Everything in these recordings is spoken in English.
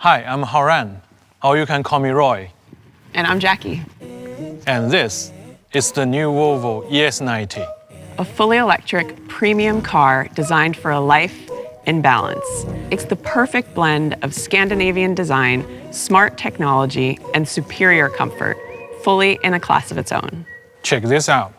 Hi, I'm Haran, or you can call me Roy. And I'm Jackie. And this is the new Volvo ES90. A fully electric premium car designed for a life in balance. It's the perfect blend of Scandinavian design, smart technology, and superior comfort, fully in a class of its own. Check this out.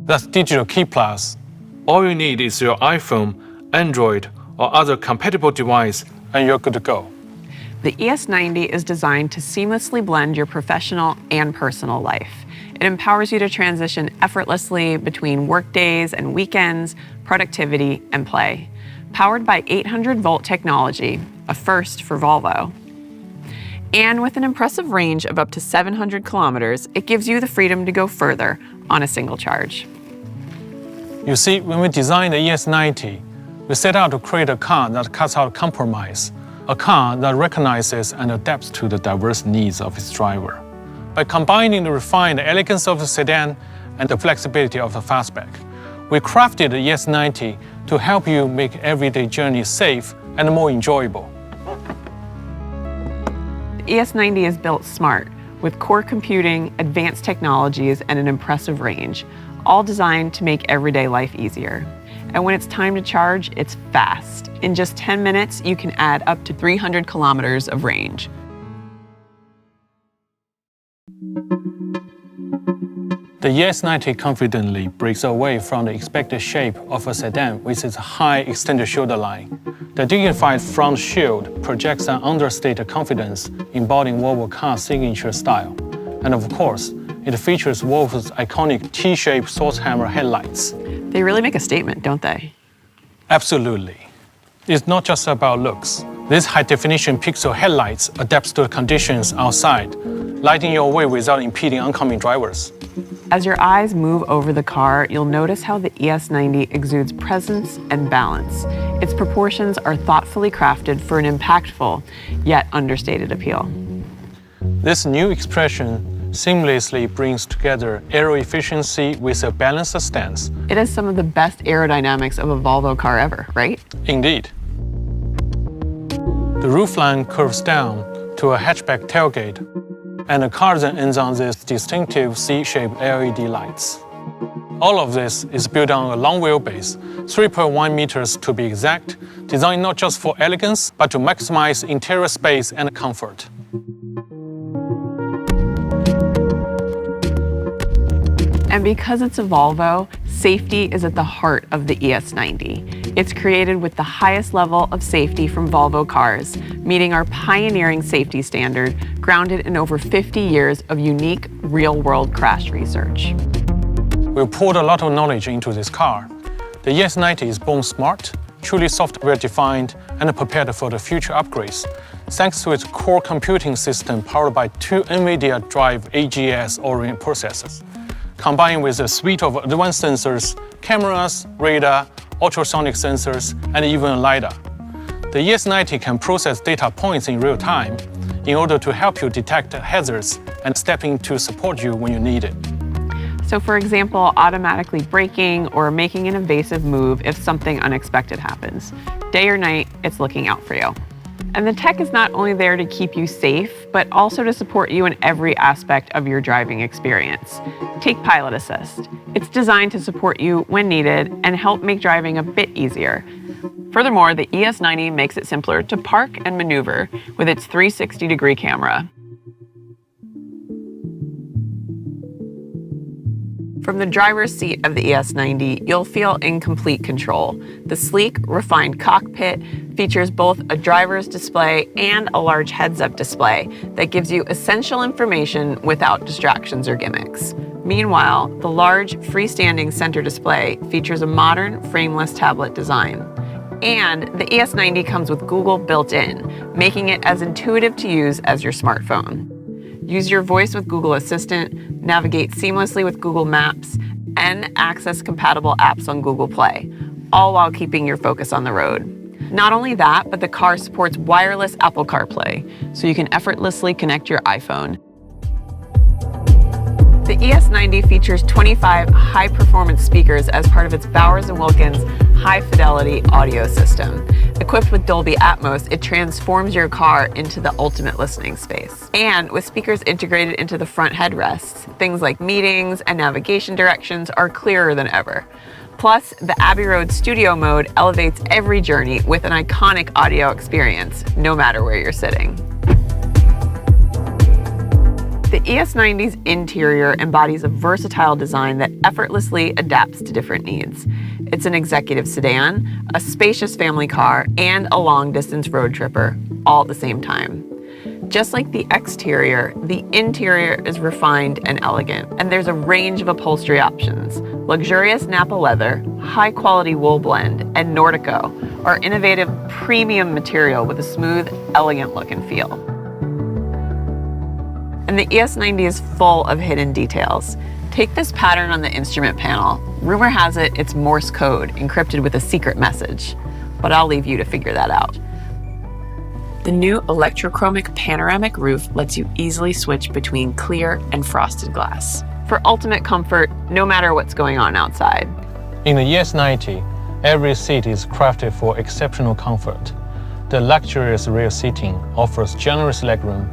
That's Digital Key Plus. All you need is your iPhone, Android, or other compatible device, and you're good to go. The ES90 is designed to seamlessly blend your professional and personal life. It empowers you to transition effortlessly between workdays and weekends, productivity, and play. Powered by 800-volt technology, a first for Volvo. And with an impressive range of up to 700 kilometers, it gives you the freedom to go further on a single charge. You see, when we designed the ES90, we set out to create a car that cuts out compromise, a car that recognizes and adapts to the diverse needs of its driver. By combining the refined elegance of the sedan and the flexibility of the fastback, we crafted the ES90 to help you make everyday journeys safe and more enjoyable. The ES90 is built smart, with core computing, advanced technologies, and an impressive range, all designed to make everyday life easier. And when it's time to charge, it's fast. In just 10 minutes, you can add up to 300 kilometers of range. The ES90 confidently breaks away from the expected shape of a sedan with its high extended shoulder line. The dignified front shield projects an understated confidence, embodying Volvo car's signature style. And of course, it features Volvo's iconic T-shaped source hammer headlights. They really make a statement, don't they? Absolutely. It's not just about looks. This high-definition pixel headlights adapts to the conditions outside, lighting your way without impeding oncoming drivers. As your eyes move over the car, you'll notice how the ES90 exudes presence and balance. Its proportions are thoughtfully crafted for an impactful, yet understated appeal. This new expression seamlessly brings together aero efficiency with a balanced stance. It has some of the best aerodynamics of a Volvo car ever, right? Indeed. The roofline curves down to a hatchback tailgate, and the car then ends on these distinctive C-shaped LED lights. All of this is built on a long wheelbase, 3.1 meters to be exact, designed not just for elegance, but to maximize interior space and comfort. And because it's a Volvo, safety is at the heart of the ES90. It's created with the highest level of safety from Volvo cars, meeting our pioneering safety standard, grounded in over 50 years of unique real-world crash research. We poured a lot of knowledge into this car. The ES90 is born smart, truly software-defined, and prepared for the future upgrades, thanks to its core computing system powered by 2 NVIDIA Drive AGS-oriented processors, combined with a suite of advanced sensors, cameras, radar, ultrasonic sensors, and even a LiDAR. The ES90 can process data points in real time in order to help you detect hazards and step in to support you when you need it. So for example, automatically braking or making an evasive move if something unexpected happens. Day or night, it's looking out for you. And the tech is not only there to keep you safe, but also to support you in every aspect of your driving experience. Take Pilot Assist. It's designed to support you when needed and help make driving a bit easier. Furthermore, the ES90 makes it simpler to park and maneuver with its 360-degree camera. From the driver's seat of the ES90, you'll feel in complete control. The sleek, refined cockpit features both a driver's display and a large heads-up display that gives you essential information without distractions or gimmicks. Meanwhile, the large, freestanding center display features a modern, frameless tablet design. And the ES90 comes with Google built in, making it as intuitive to use as your smartphone. Use your voice with Google Assistant, navigate seamlessly with Google Maps, and access compatible apps on Google Play, all while keeping your focus on the road. Not only that, but the car supports wireless Apple CarPlay, so you can effortlessly connect your iPhone. The ES90 features 25 high-performance speakers as part of its Bowers & Wilkins high-fidelity audio system. Equipped with Dolby Atmos, it transforms your car into the ultimate listening space. And with speakers integrated into the front headrests, things like meetings and navigation directions are clearer than ever. Plus, the Abbey Road Studio mode elevates every journey with an iconic audio experience, no matter where you're sitting. The ES90's interior embodies a versatile design that effortlessly adapts to different needs. It's an executive sedan, a spacious family car, and a long-distance road tripper, all at the same time. Just like the exterior, the interior is refined and elegant, and there's a range of upholstery options. Luxurious Napa leather, high-quality wool blend, and Nordico are innovative premium material with a smooth, elegant look and feel. And the ES90 is full of hidden details. Take this pattern on the instrument panel. Rumor has it it's Morse code encrypted with a secret message, but I'll leave you to figure that out. The new electrochromic panoramic roof lets you easily switch between clear and frosted glass for ultimate comfort, no matter what's going on outside. In the ES90, every seat is crafted for exceptional comfort. The luxurious rear seating offers generous legroom,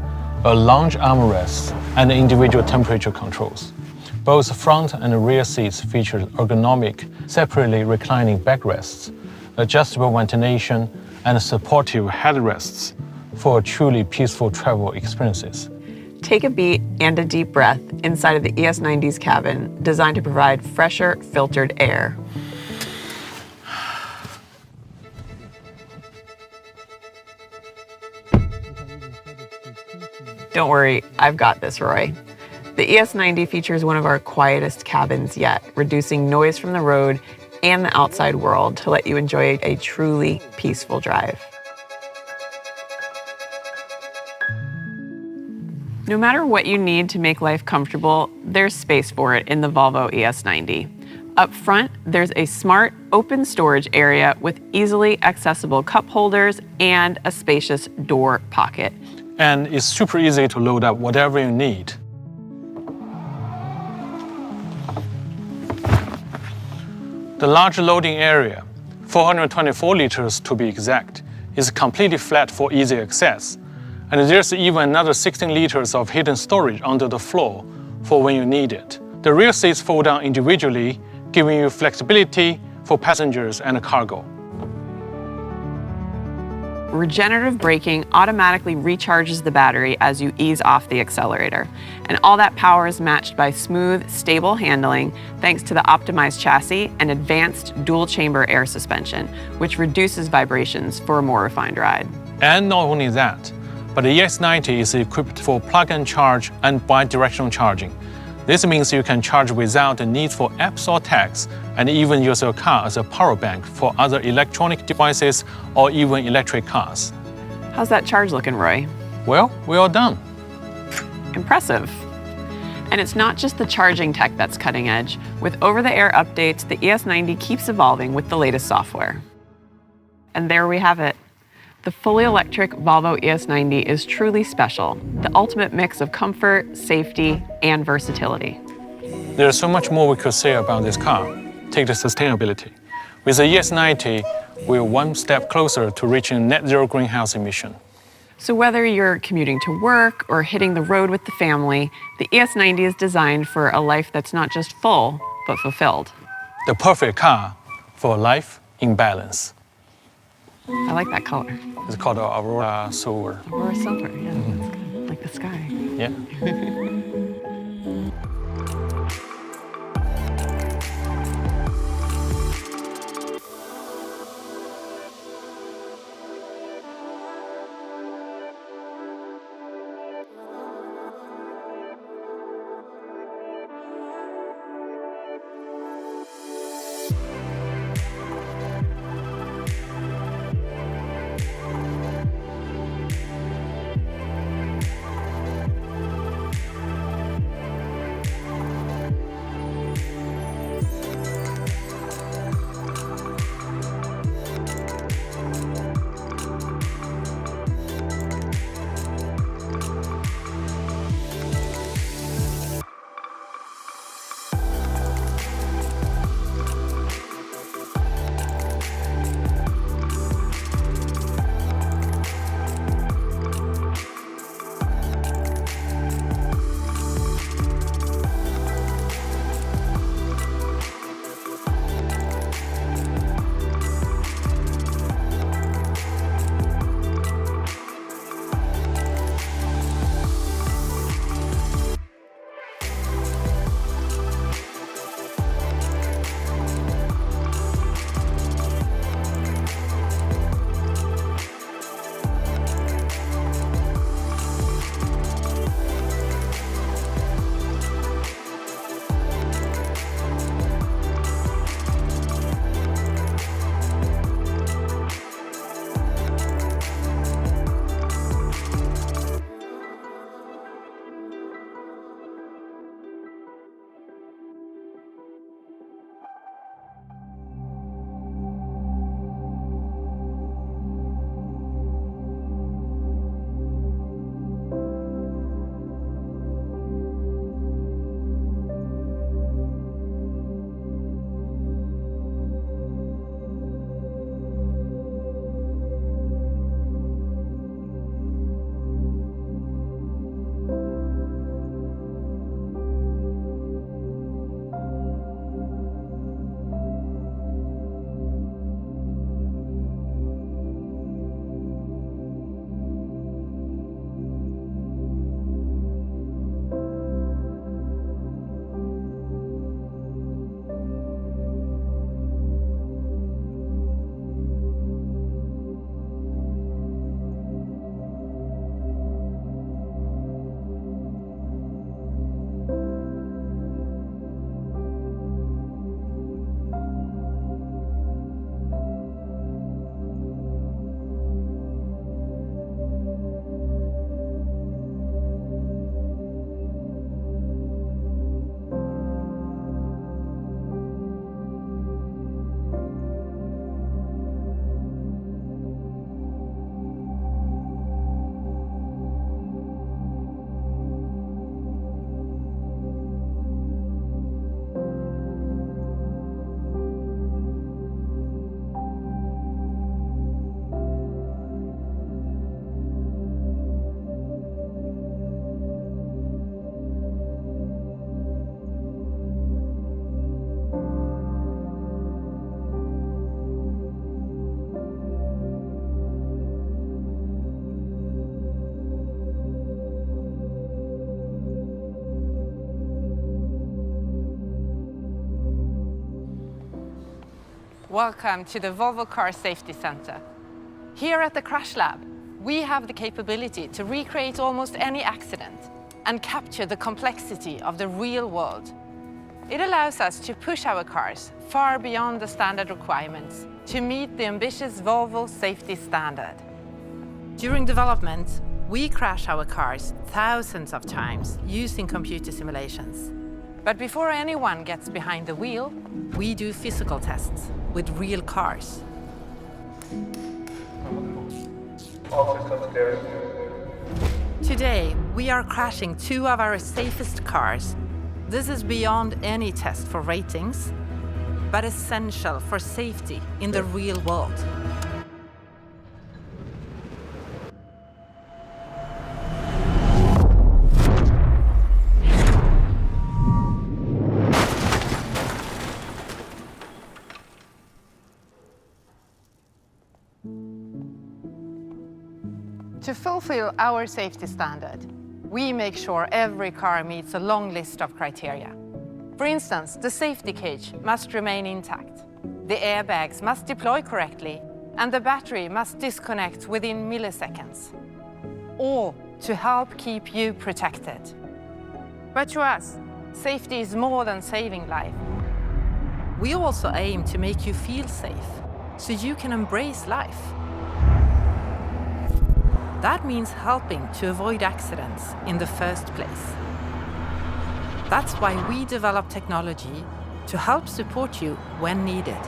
a lounge armrest, and individual temperature controls. Both front and rear seats feature ergonomic, separately reclining backrests, adjustable ventilation, and supportive headrests for truly peaceful travel experiences. Take a beat and a deep breath inside of the ES90's cabin, designed to provide fresher, filtered air. Don't worry, I've got this, Roy. The ES90 features one of our quietest cabins yet, reducing noise from the road and the outside world to let you enjoy a truly peaceful drive. No matter what you need to make life comfortable, there's space for it in the Volvo ES90. Up front, there's a smart, open storage area with easily accessible cup holders and a spacious door pocket. And it's super easy to load up whatever you need. The large loading area, 424 liters to be exact, is completely flat for easy access. And there's even another 16 liters of hidden storage under the floor for when you need it. The rear seats fold down individually, giving you flexibility for passengers and cargo. Regenerative braking automatically recharges the battery as you ease off the accelerator. And all that power is matched by smooth, stable handling thanks to the optimized chassis and advanced dual-chamber air suspension, which reduces vibrations for a more refined ride. And not only that, but the ES90 is equipped for plug-and-charge and bi-directional charging. This means you can charge without the need for apps or tags, and even use your car as a power bank for other electronic devices or even electric cars. How's that charge looking, Roy? Well, we're all done. Impressive. And it's not just the charging tech that's cutting edge. With over-the-air updates, the ES90 keeps evolving with the latest software. And there we have it. The fully electric Volvo ES90 is truly special, the ultimate mix of comfort, safety, and versatility. There's so much more we could say about this car. Take the sustainability. With the ES90, we're one step closer to reaching net zero greenhouse emission. So whether you're commuting to work or hitting the road with the family, the ES90 is designed for a life that's not just full, but fulfilled. The perfect car for a life in balance. I like that color. It's called Aurora Silver. Aurora Silver, yeah, that's good. Like the sky. Yeah. Welcome to the Volvo Car Safety Center. Here at the Crash Lab, we have the capability to recreate almost any accident and capture the complexity of the real world. It allows us to push our cars far beyond the standard requirements to meet the ambitious Volvo safety standard. During development, we crash our cars thousands of times using computer simulations. But before anyone gets behind the wheel, we do physical tests with real cars. Today, we are crashing two of our safest cars. This is beyond any test for ratings, but essential for safety in the real world. To fulfill our safety standard, we make sure every car meets a long list of criteria. For instance, the safety cage must remain intact, the airbags must deploy correctly, and the battery must disconnect within milliseconds. All to help keep you protected. But to us, safety is more than saving life. We also aim to make you feel safe, so you can embrace life. That means helping to avoid accidents in the first place. That's why we develop technology to help support you when needed.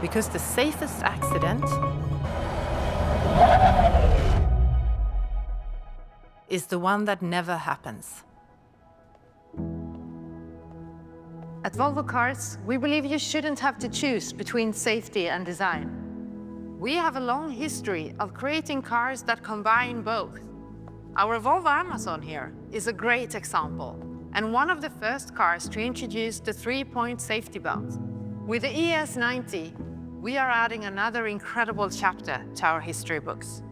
Because the safest accident is the one that never happens. At Volvo Cars, we believe you shouldn't have to choose between safety and design. We have a long history of creating cars that combine both. Our Volvo Amazon here is a great example, and one of the first cars to introduce the 3-point safety belt. With the ES90, we are adding another incredible chapter to our history books.